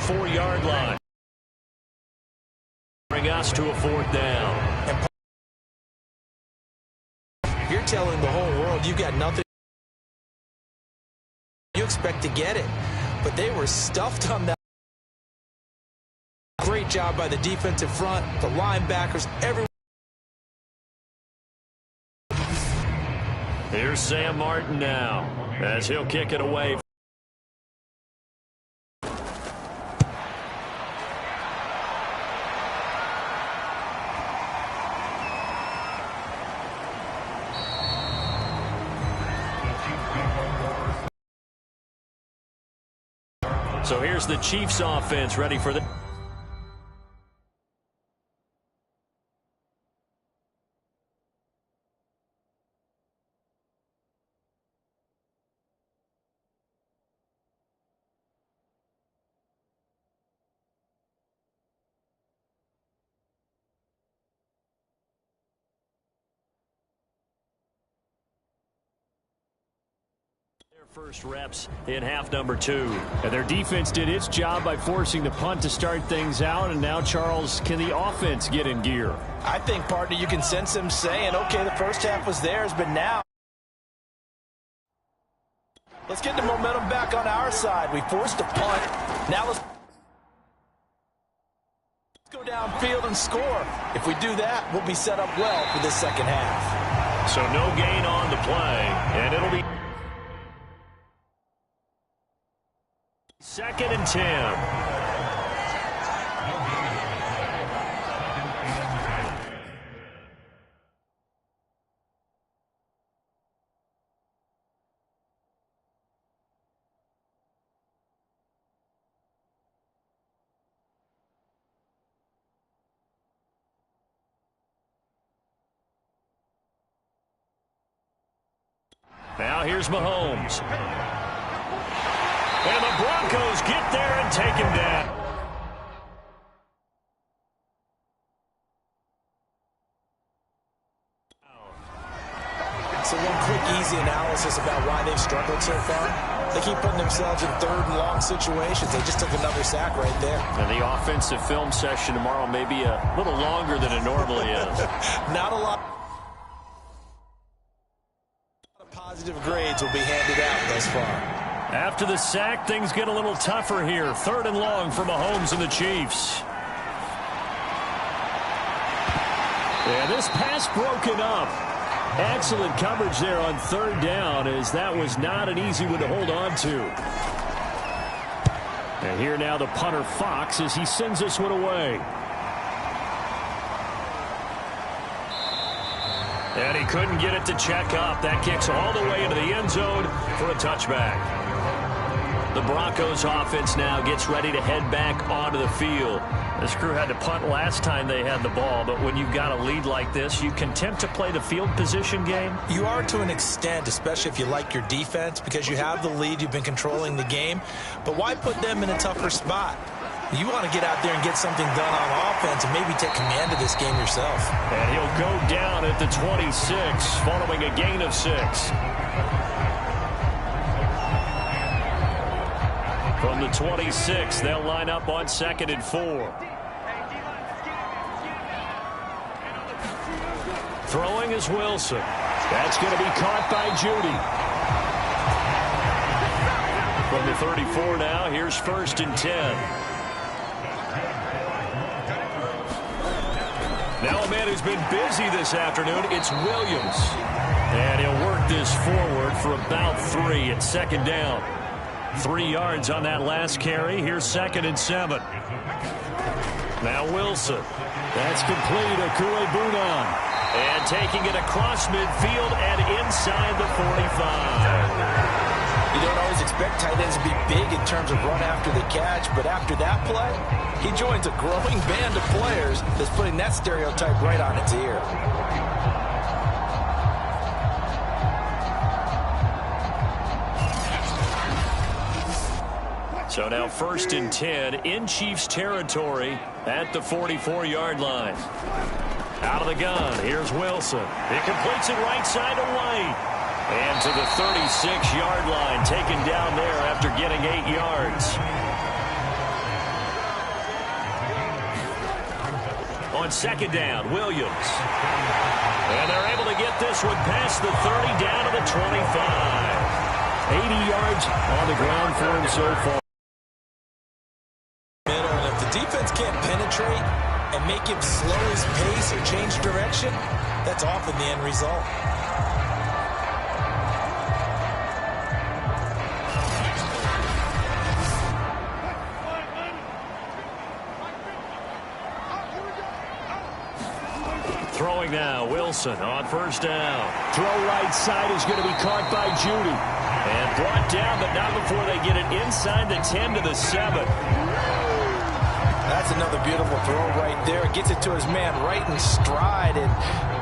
44-yard line. Bring us to a 4th down. You're telling the whole world you got nothing. You expect to get it, but they were stuffed on that. Great job by the defensive front, the linebackers, everyone. Here's Sam Martin now as he'll kick it away. So here's the Chiefs offense ready for the... First reps in half number 2. And their defense did its job by forcing the punt to start things out. And now, Charles, can the offense get in gear? I think, partner, you can sense him saying, okay, the first half was theirs, but now let's get the momentum back on our side. We forced a punt. Now let's go downfield and score. If we do that, we'll be set up well for this second half. So no gain on the play, and it'll be 2nd and 10. Now here's Mahomes. And the Broncos get there and take him down. So one quick, easy analysis about why they've struggled so far. They keep putting themselves in 3rd and long situations. They just took another sack right there. And the offensive film session tomorrow may be a little longer than it normally is. Not a lot of positive grades will be handed out thus far. After the sack, things get a little tougher here. 3rd and long for Mahomes and the Chiefs. Yeah, this pass broken up. Excellent coverage there on 3rd down, as that was not an easy one to hold on to. And here now the punter Fox as he sends this one away. And he couldn't get it to check up. That kicks all the way into the end zone for a touchback. The Broncos offense now gets ready to head back onto the field. This crew had to punt last time they had the ball, but when you've got a lead like this, you can attempt to play the field position game. You are to an extent, especially if you like your defense, because you have the lead, you've been controlling the game. But why put them in a tougher spot? You want to get out there and get something done on offense and maybe take command of this game yourself. And he'll go down at the 26, following a gain of 6. From the 26, they'll line up on 2nd and 4. Throwing is Wilson. That's going to be caught by Judy. From the 34 now, here's 1st and 10. Now a man who's been busy this afternoon, it's Williams. And he'll work this forward for about 3 at 2nd down. 3 yards on that last carry. Here's 2nd and 7. Now Wilson. That's complete. Okuebunan. And taking it across midfield and inside the 45. You don't always expect tight ends to be big in terms of run after the catch, but after that play, he joins a growing band of players that's putting that stereotype right on its ear. So now 1st and 10 in Chiefs territory at the 44-yard line. Out of the gun, here's Wilson. He completes it right side to White. And to the 36-yard line, taken down there after getting 8 yards. On second down, Williams. And they're able to get this one past the 30 down to the 25. 80 yards on the ground for him so far. And if the defense can't penetrate and make him slow his pace or change direction, that's often the end result. Throwing now, Wilson on first down. Throw right side is going to be caught by Judy. And brought down, but not before they get it inside the 10 to the 7. That's another beautiful throw right there. Gets it to his man right in stride. And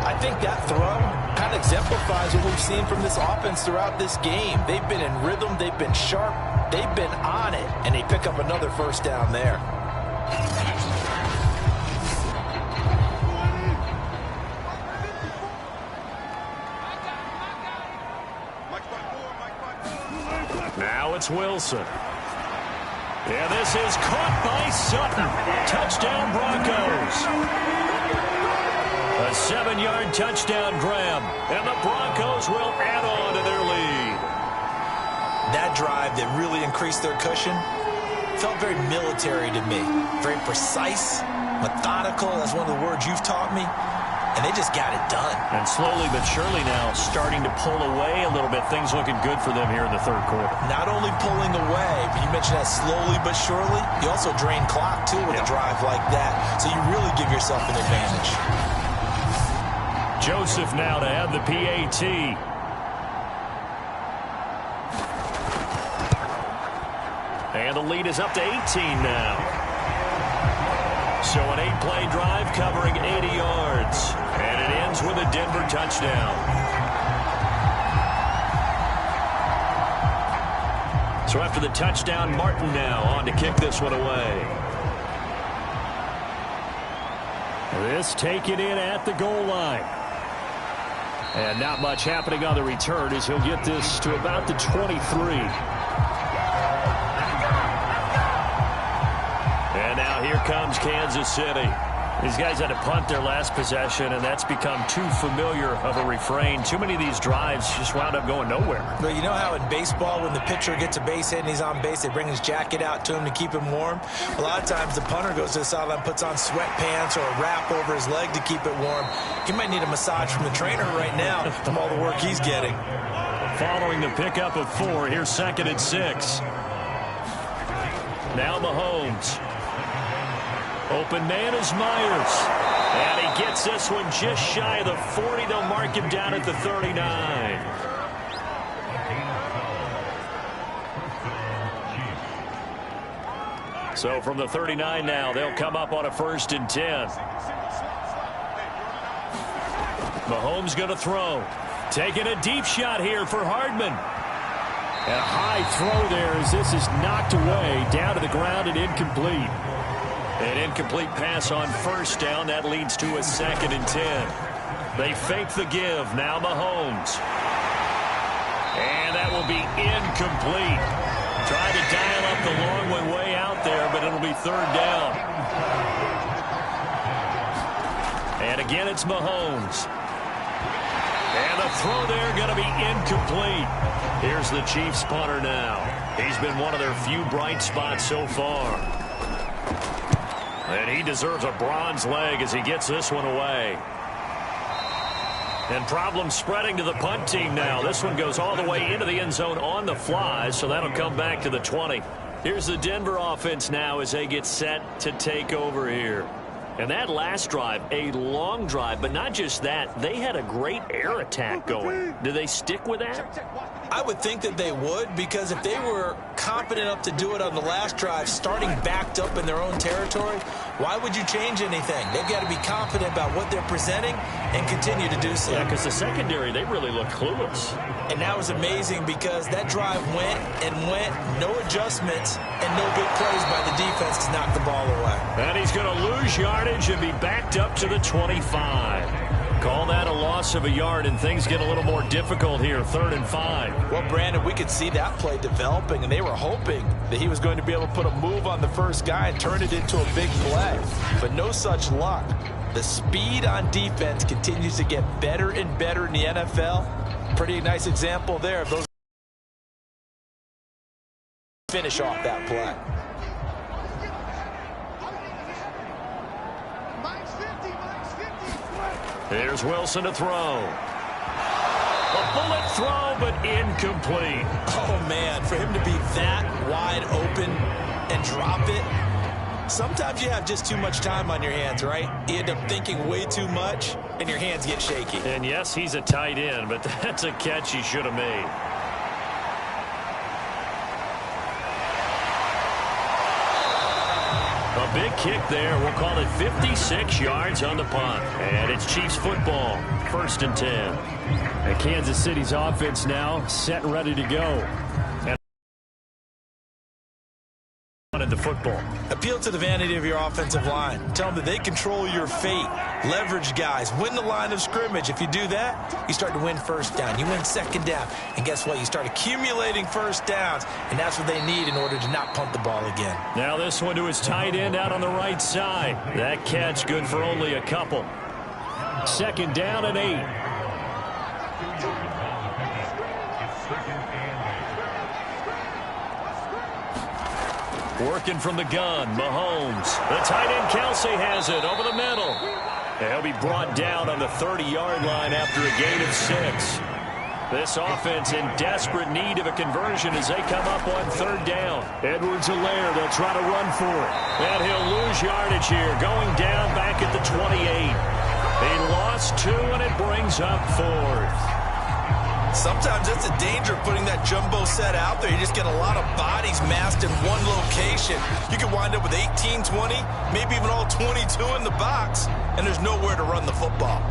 I think that throw kind of exemplifies what we've seen from this offense throughout this game. They've been in rhythm. They've been sharp. They've been on it. And they pick up another first down there. Now it's Wilson. And this is caught by Sutton. Touchdown, Broncos. A 7-yard touchdown grab. And the Broncos will add on to their lead. That drive that really increased their cushion felt very military to me. Very precise, methodical. That's one of the words you've taught me. And they just got it done. And slowly but surely now starting to pull away a little bit. Things looking good for them here in the third quarter. Not only pulling away, but you mentioned that slowly but surely. You also drain clock, too, with a drive like that. So you really give yourself an advantage. Joseph now to add the PAT. And the lead is up to 18 now. So an 8-play drive covering 80 yards. And it ends with a Denver touchdown. So after the touchdown, Martin now on to kick this one away. This taken in at the goal line. And not much happening on the return as he'll get this to about the 23. And now here comes Kansas City. These guys had to punt their last possession, and that's become too familiar of a refrain. Too many of these drives just wound up going nowhere. But you know how in baseball, when the pitcher gets a base hit and he's on base, they bring his jacket out to him to keep him warm? A lot of times the punter goes to the sideline, puts on sweatpants or a wrap over his leg to keep it warm. He might need a massage from the trainer right now from all the work he's getting. Following the pickup of 4, here's 2nd and 6. Now Mahomes. Open man is Myers. And he gets this one just shy of the 40. They'll mark him down at the 39. So from the 39 now, they'll come up on a 1st and 10. Mahomes going to throw. Taking a deep shot here for Hardman. And a high throw there as this is knocked away down to the ground and incomplete. An incomplete pass on 1st down. That leads to a 2nd and 10. They fake the give. Now Mahomes. And that will be incomplete. Trying to dial up the long way out there, but it'll be 3rd down. And again, it's Mahomes. And the throw there going to be incomplete. Here's the Chiefs punter now. He's been one of their few bright spots so far. And he deserves a bronze leg as he gets this one away. And problems spreading to the punt team now. This one goes all the way into the end zone on the fly, so that'll come back to the 20. Here's the Denver offense now as they get set to take over here. And that last drive, a long drive, but not just that. They had a great air attack going. Do they stick with that? I would think that they would, because if they were confident enough to do it on the last drive, starting backed up in their own territory, why would you change anything? They've got to be confident about what they're presenting and continue to do so. Yeah, because the secondary, they really look clueless. And that was amazing because that drive went and went, no adjustments, and no big plays by the defense to knock the ball away. And he's going to lose yardage and be backed up to the 25. Call that a loss of a yard, and things get a little more difficult here, 3rd and 5. Well, Brandon, we could see that play developing, and they were hoping that he was going to be able to put a move on the first guy and turn it into a big play. But no such luck. The speed on defense continues to get better and better in the NFL. Pretty nice example there of those finish off that play. Here's Wilson to throw. A bullet throw, but incomplete. Oh, man, for him to be that wide open and drop it, sometimes you have just too much time on your hands, right? You end up thinking way too much, and your hands get shaky. And yes, he's a tight end, but that's a catch he should have made. A big kick there. We'll call it 56 yards on the punt. And it's Chiefs football, 1st and 10. And Kansas City's offense now set and ready to go. And the football. Appeal to the vanity of your offensive line. Tell them that they control your fate. Leverage guys. Win the line of scrimmage. If you do that, you start to win 1st down. You win 2nd down. And guess what? You start accumulating 1st downs. And that's what they need in order to not punt the ball again. Now this one to his tight end out on the right side. That catch good for only a couple. 2nd down and 8. Working from the gun, Mahomes. The tight end, Kelsey, has it over the middle. And he'll be brought down on the 30-yard line after a gain of 6. This offense in desperate need of a conversion as they come up on 3rd down. Edwards-Helaire, they'll try to run for it. And he'll lose yardage here, going down back at the 28. He lost 2, and it brings up 4th. Sometimes that's the danger of putting that jumbo set out there. You just get a lot of bodies massed in one location. You could wind up with 18, 20, maybe even all 22 in the box, and there's nowhere to run the football.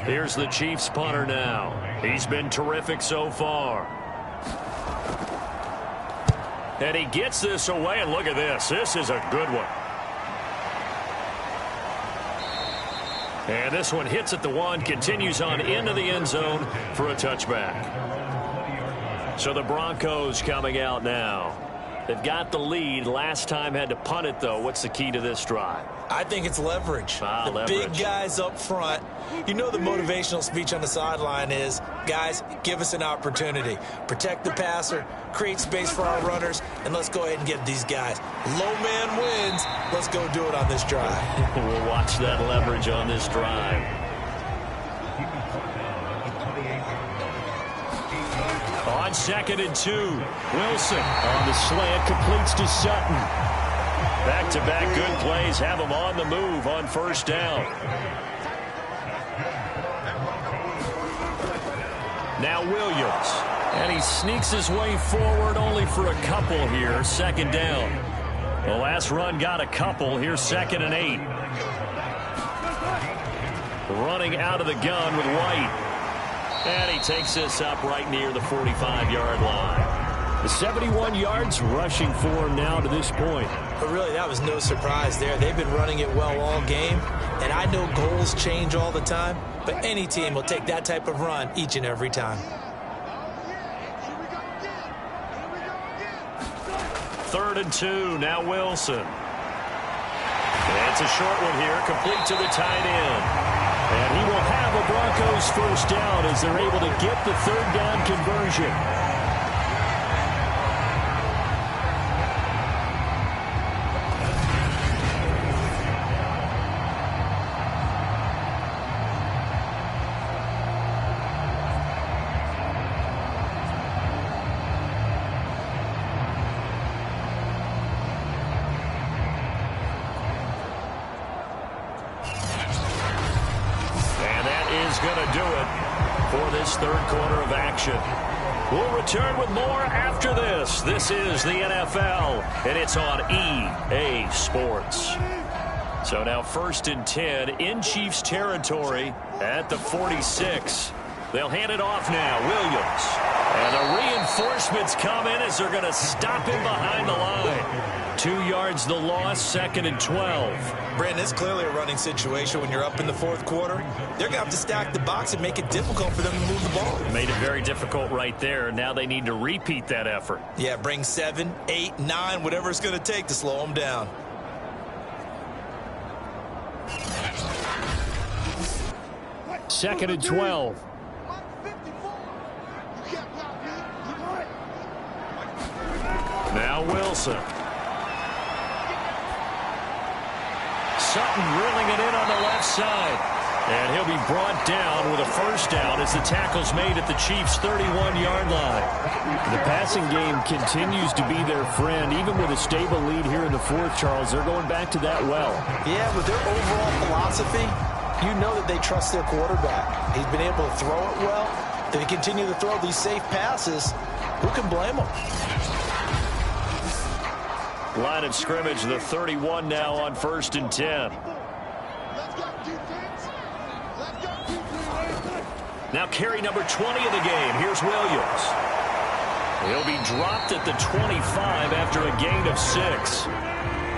Here's the Chiefs punter now. He's been terrific so far. And he gets this away, and look at this. This is a good one. And this one hits at the 1, continues on into the end zone for a touchback. So the Broncos coming out now. They've got the lead. Last time had to punt it, though. What's the key to this drive? I think it's leverage. The big guys up front. You know the motivational speech on the sideline is, guys, give us an opportunity. Protect the passer, create space for our runners, and let's go ahead and get these guys. Low man wins. Let's go do it on this drive. We'll watch that leverage on this drive. On 2nd and 2, Wilson on the slant, completes to Sutton. Back-to-back good plays have him on the move on 1st down. Now Williams, and he sneaks his way forward only for a couple here, 2nd down. The last run got a couple. Here's 2nd and 8. Running out of the gun with White. And he takes this up right near the 45-yard line. The 71 yards rushing for him now to this point. But really, that was no surprise there. They've been running it well all game. And I know goals change all the time, but any team will take that type of run each and every time. 3rd and 2, now Wilson. And it's a short one here, complete to the tight end. And he will have a Broncos 1st down as they're able to get the 3rd down conversion. Going to do it for this 3rd quarter of action. We'll return with more after this. This is the NFL, and it's on EA Sports. So now 1st and 10 in Chiefs territory at the 46. They'll hand it off now. Williams. And the reinforcements come in as they're going to stop him behind the line. 2 yards the loss, 2nd and 12. Brandon, it's clearly a running situation when you're up in the fourth quarter. They're going to have to stack the box and make it difficult for them to move the ball. Made it very difficult right there. Now they need to repeat that effort. Yeah, bring 7, 8, 9, whatever it's going to take to slow them down. Second and 12. Now Wilson. Sutton drilling it in on the left side. And he'll be brought down with a first down as the tackle's made at the Chiefs' 31-yard line. The passing game continues to be their friend. Even with a stable lead here in the fourth, Charles, they're going back to that well. Yeah, with their overall philosophy, you know that they trust their quarterback. He's been able to throw it well. They continue to throw these safe passes. Who can blame them? Line of scrimmage, the 31 now on 1st and 10. Now carry number 20 of the game. Here's Williams. He'll be dropped at the 25 after a gain of 6.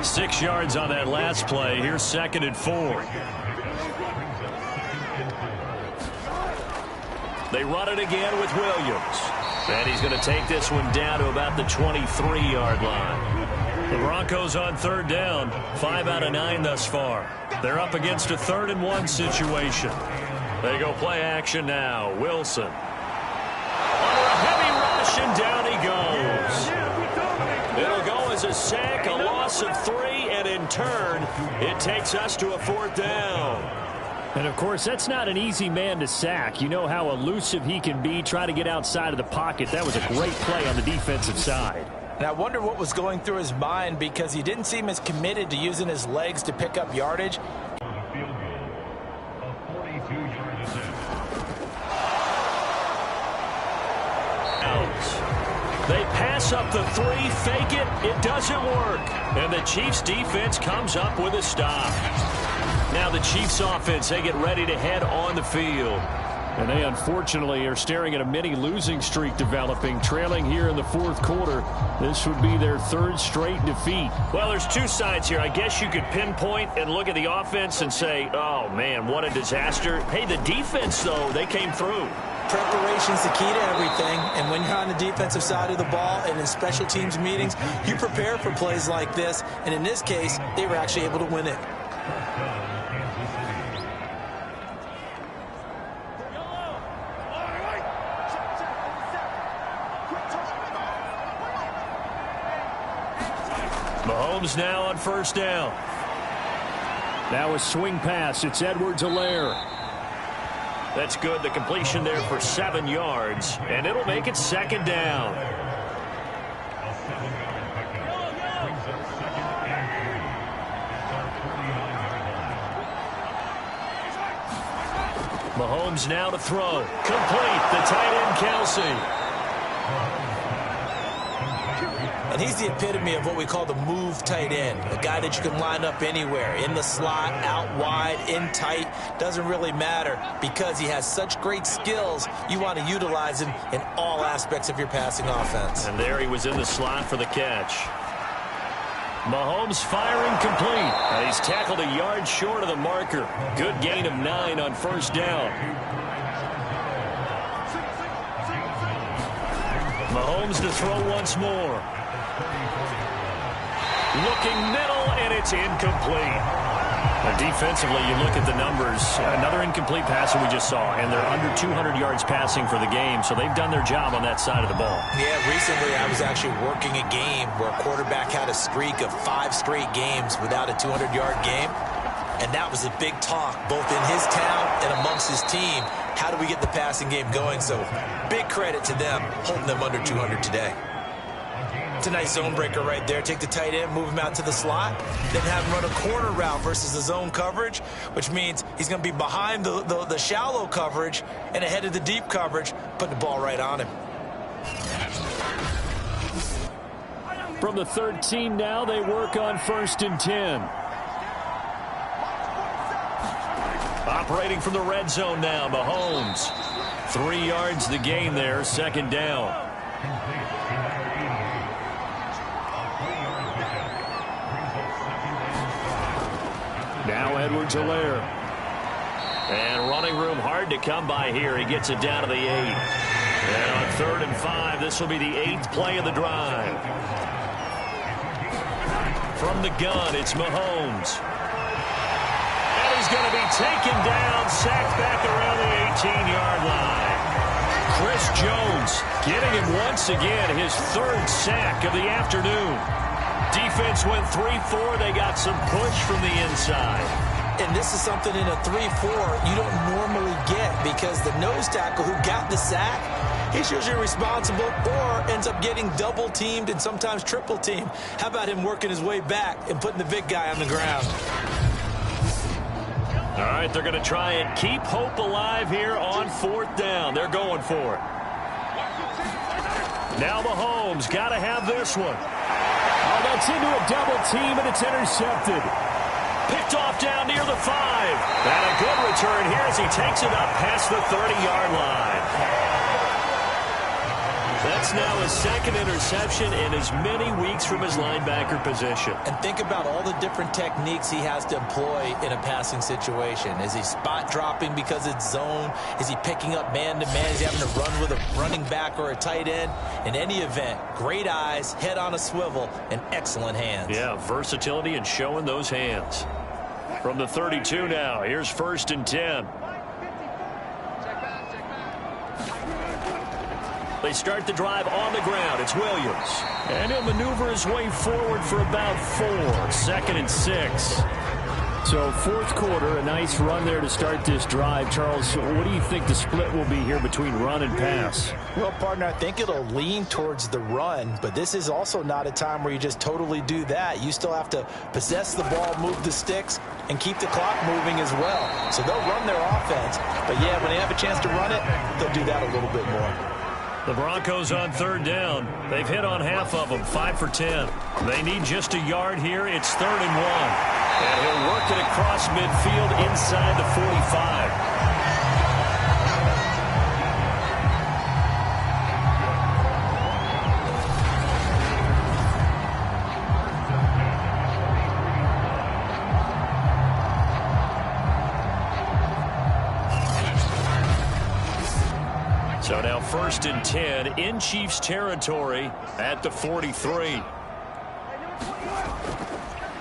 6 yards on that last play. Here's 2nd and 4. They run it again with Williams. And he's going to take this one down to about the 23-yard line. The Broncos on 3rd down. 5 out of 9 thus far. They're up against a 3rd and 1 situation. They go play action now. Wilson. Under a heavy rush, and down he goes. It'll go as a sack, a loss of 3, and in turn, it takes us to a 4th down. And, of course, that's not an easy man to sack. You know how elusive he can be, try to get outside of the pocket. That was a great play on the defensive side. And I wonder what was going through his mind, because he didn't seem as committed to using his legs to pick up yardage. They pass up the 3, fake it, it doesn't work. And the Chiefs defense comes up with a stop. Now the Chiefs offense, they get ready to head on the field. And they unfortunately are staring at a mini losing streak developing, trailing here in the fourth quarter. This would be their 3rd straight defeat. Well, there's 2 sides here. I guess you could pinpoint and look at the offense and say, oh, man, what a disaster. Hey, the defense, though, they came through. Preparation's the key to everything, and when you're on the defensive side of the ball and in special teams meetings, you prepare for plays like this, and in this case, they were actually able to win it. Mahomes now on 1st down. Now a swing pass. It's Edwards-Helaire. That's good. The completion there for 7 yards, and it'll make it 2nd down. Mahomes now to throw. Complete. The tight end, Kelsey. And he's the epitome of what we call the move tight end, a guy that you can line up anywhere, in the slot, out wide, in tight, doesn't really matter, because he has such great skills. You want to utilize him in all aspects of your passing offense. And there he was in the slot for the catch. Mahomes firing complete, and he's tackled a yard short of the marker. Good gain of 9 on 1st down. Mahomes to throw once more. Looking middle, and it's incomplete. Defensively, you look at the numbers. Another incomplete pass that we just saw, and they're under 200 yards passing for the game, so they've done their job on that side of the ball. Yeah, recently I was actually working a game where a quarterback had a streak of 5 straight games without a 200-yard game, and that was a big talk, both in his town and amongst his team. How do we get the passing game going? So big credit to them holding them under 200 today. It's a nice zone breaker right there. Take the tight end, move him out to the slot, then have him run a corner route versus the zone coverage, which means he's going to be behind the shallow coverage and ahead of the deep coverage, putting the ball right on him. From the 13 now, they work on 1st and 10. Operating from the red zone now, Mahomes. 3 yards the gain there, 2nd down. Now Edwards-Helaire. And running room hard to come by here. He gets it down to the 8. And on 3rd and 5, this will be the 8th play of the drive. From the gun, it's Mahomes. And he's going to be taken down, sacked back around the 18-yard line. Chris Jones getting him once again, his 3rd sack of the afternoon. Defense went 3-4. They got some push from the inside. And this is something in a 3-4 you don't normally get, because the nose tackle who got the sack, he's usually responsible or ends up getting double-teamed and sometimes triple-teamed. How about him working his way back and putting the big guy on the ground? All right, they're going to try and keep hope alive here on 4th down. They're going for it. Now Mahomes got to have this one. Oh, that's into a double team, and it's intercepted. Picked off down near the 5. And a good return here as he takes it up past the 30-yard line. That's now his 2nd interception in as many weeks from his linebacker position. And think about all the different techniques he has to employ in a passing situation. Is he spot dropping because it's zone? Is he picking up man-to-man? Is he having to run with a running back or a tight end? In any event, great eyes, head on a swivel, and excellent hands. Yeah, versatility and showing those hands. From the 32 now, here's 1st and 10. They start the drive on the ground. It's Williams. And he'll maneuver his way forward for about 4. 2nd and 6. So 4th quarter, a nice run there to start this drive. Charles, what do you think the split will be here between run and pass? Well, partner, I think it'll lean towards the run, but this is also not a time where you just totally do that. You still have to possess the ball, move the sticks, and keep the clock moving as well. So they'll run their offense, but yeah, when they have a chance to run it, they'll do that a little bit more. The Broncos on 3rd down. They've hit on half of them, 5 for 10. They need just a yard here. It's 3rd and 1. And he'll work it across midfield inside the 45. So now 1st and 10 in Chiefs territory at the 43.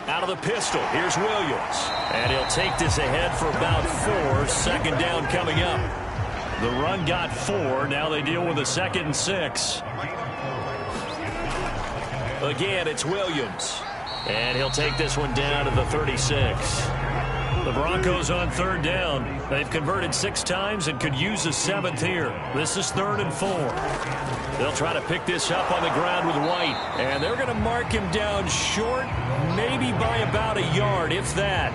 Out of the pistol, here's Williams. And he'll take this ahead for about 4. 2nd down coming up. The run got 4. Now they deal with a 2nd and 6. Again, it's Williams. And he'll take this one down to the 36. The Broncos on 3rd down. They've converted 6 times and could use a 7th here. This is 3rd and 4. They'll try to pick this up on the ground with White. And they're going to mark him down short, maybe by about a yard, if that.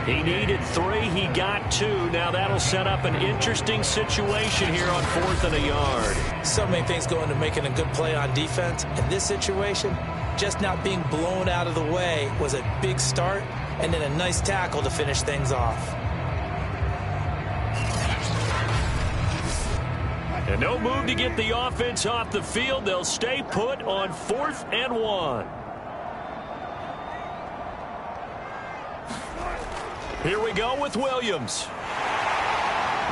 He needed 3. He got 2. Now that'll set up an interesting situation here on 4th and a yard. So many things go into making a good play on defense. In this situation, just not being blown out of the way was a big start, and then a nice tackle to finish things off. And no move to get the offense off the field. They'll stay put on 4th and 1. Here we go with Williams.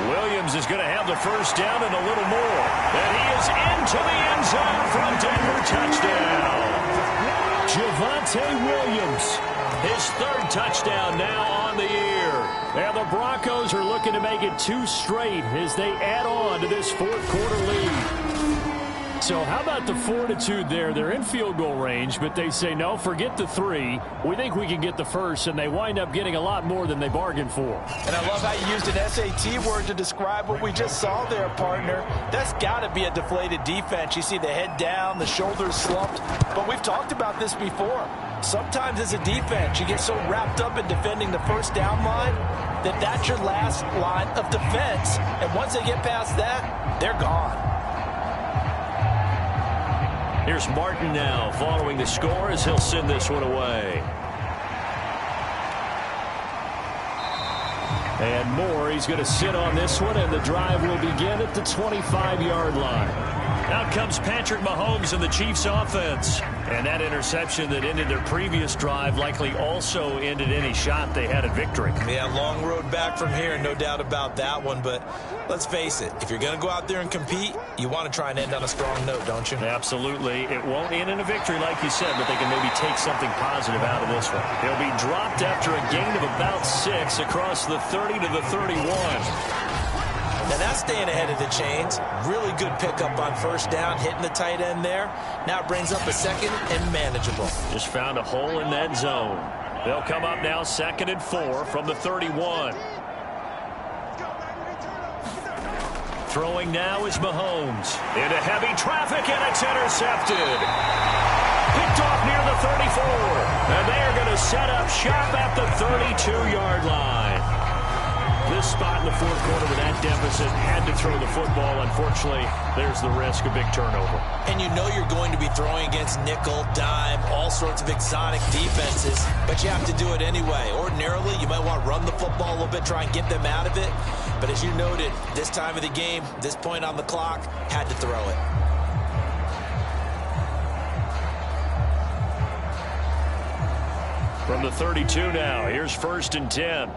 Williams is going to have the 1st down and a little more. And he is into the end zone for a Denver touchdown. Javonte Williams, his 3rd touchdown now on the year. And the Broncos are looking to make it 2 straight as they add on to this 4th quarter lead. So how about the fortitude there? They're in field goal range, but they say, no, forget the 3. We think we can get the 1st, and they wind up getting a lot more than they bargained for. And I love how you used an SAT word to describe what we just saw there, partner. That's got to be a deflated defense. You see the head down, the shoulders slumped. But we've talked about this before. Sometimes as a defense, you get so wrapped up in defending the 1st down line that that's your last line of defense. And once they get past that, they're gone. Here's Martin now following the score as he'll send this one away. And Moore, he's going to sit on this one, and the drive will begin at the 25-yard line. Out comes Patrick Mahomes and the Chiefs offense. And that interception that ended their previous drive likely also ended any shot they had at victory. Yeah, long road back from here, no doubt about that one. But let's face it, if you're going to go out there and compete, you want to try and end on a strong note, don't you? Absolutely. It won't end in a victory like you said, but they can maybe take something positive out of this one. He'll be dropped after a gain of about 6 across the 30 to the 31. Now that's staying ahead of the chains. Really good pickup on first down, hitting the tight end there. Now it brings up a second and manageable. Just found a hole in that zone. They'll come up now 2nd and 4 from the 31. Throwing now is Mahomes. Into heavy traffic, and it's intercepted. Picked off near the 34. And they are going to set up shop at the 32-yard line. This spot in the fourth quarter with that deficit, had to throw the football. Unfortunately, there's the risk of big turnover. And you know you're going to be throwing against nickel, dime, all sorts of exotic defenses, but you have to do it anyway. Ordinarily, you might want to run the football a little bit, try and get them out of it. But as you noted, this time of the game, this point on the clock, had to throw it. From the 32 now, here's 1st and 10.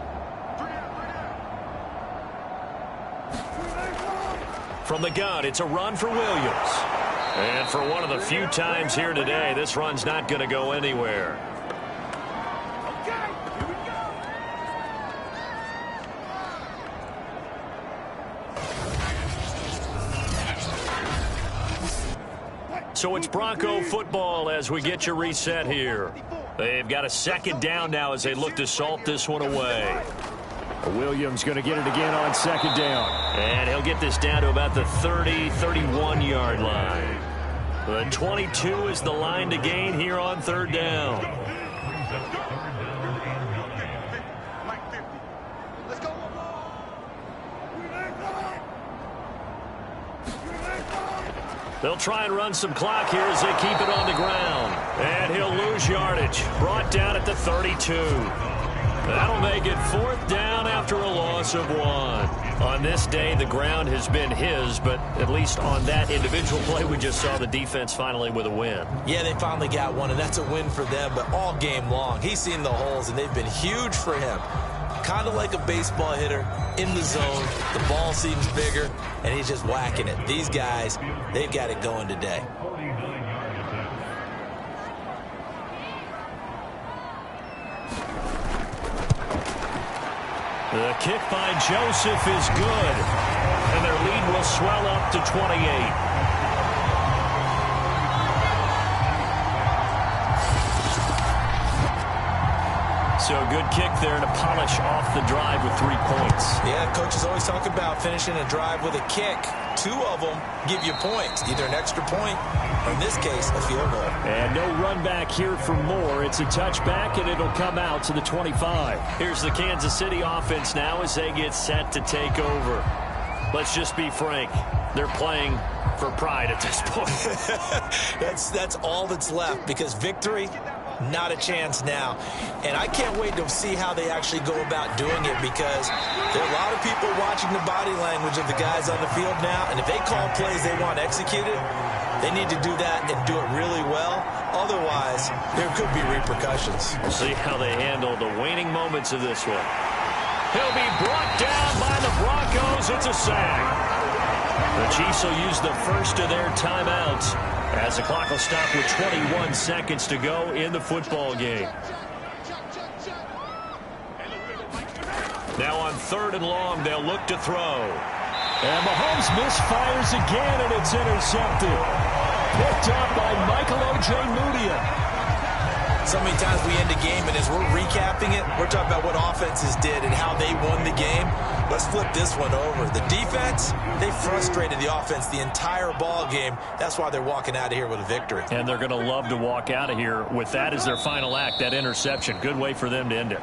From the gun, it's a run for Williams. And for one of the few times here today, this run's not going to go anywhere. So it's Bronco football as we get you reset here. They've got a 2nd down now as they look to salt this one away. Williams going to get it again on 2nd down. And he'll get this down to about the 30, 31-yard line. The 22 is the line to gain here on 3rd down. They'll try and run some clock here as they keep it on the ground. And he'll lose yardage. Brought down at the 32. That'll make it 4th down after a loss of 1. On this day, the ground has been his, but at least on that individual play, we just saw the defense finally with a win. Yeah, they finally got one, and that's a win for them, but all game long, he's seen the holes, and they've been huge for him. Kind of like a baseball hitter in the zone. The ball seems bigger, and he's just whacking it. These guys, they've got it going today. The kick by Joseph is good, and their lead will swell up to 28. So a good kick there to polish off the drive with 3 points. Yeah, coaches always talk about finishing a drive with a kick. 2 of them give you points, either an extra point or, in this case, a field goal. And no run back here for more. It's a touchback, and it'll come out to the 25. Here's the Kansas City offense now as they get set to take over. Let's just be frank. They're playing for pride at this point. That's all that's left, because victory, not a chance now. And I can't wait to see how they actually go about doing it, because there are a lot of people watching the body language of the guys on the field now, and if they call plays they want executed, they need to do that and do it really well. Otherwise, there could be repercussions. We'll see how they handle the waning moments of this one. He'll be brought down by the Broncos. It's a sack. The Chiefs will use the first of their timeouts as the clock will stop with 21 seconds to go in the football game. Now on 3rd and long, they'll look to throw. And Mahomes misfires again, and it's intercepted. Picked up by Michael Ojemudia. So many times we end a game, and as we're recapping it, we're talking about what offenses did and how they won the game. Let's flip this one over. The defense, they frustrated the offense the entire ball game. That's why they're walking out of here with a victory. And they're going to love to walk out of here with that as their final act, that interception. Good way for them to end it.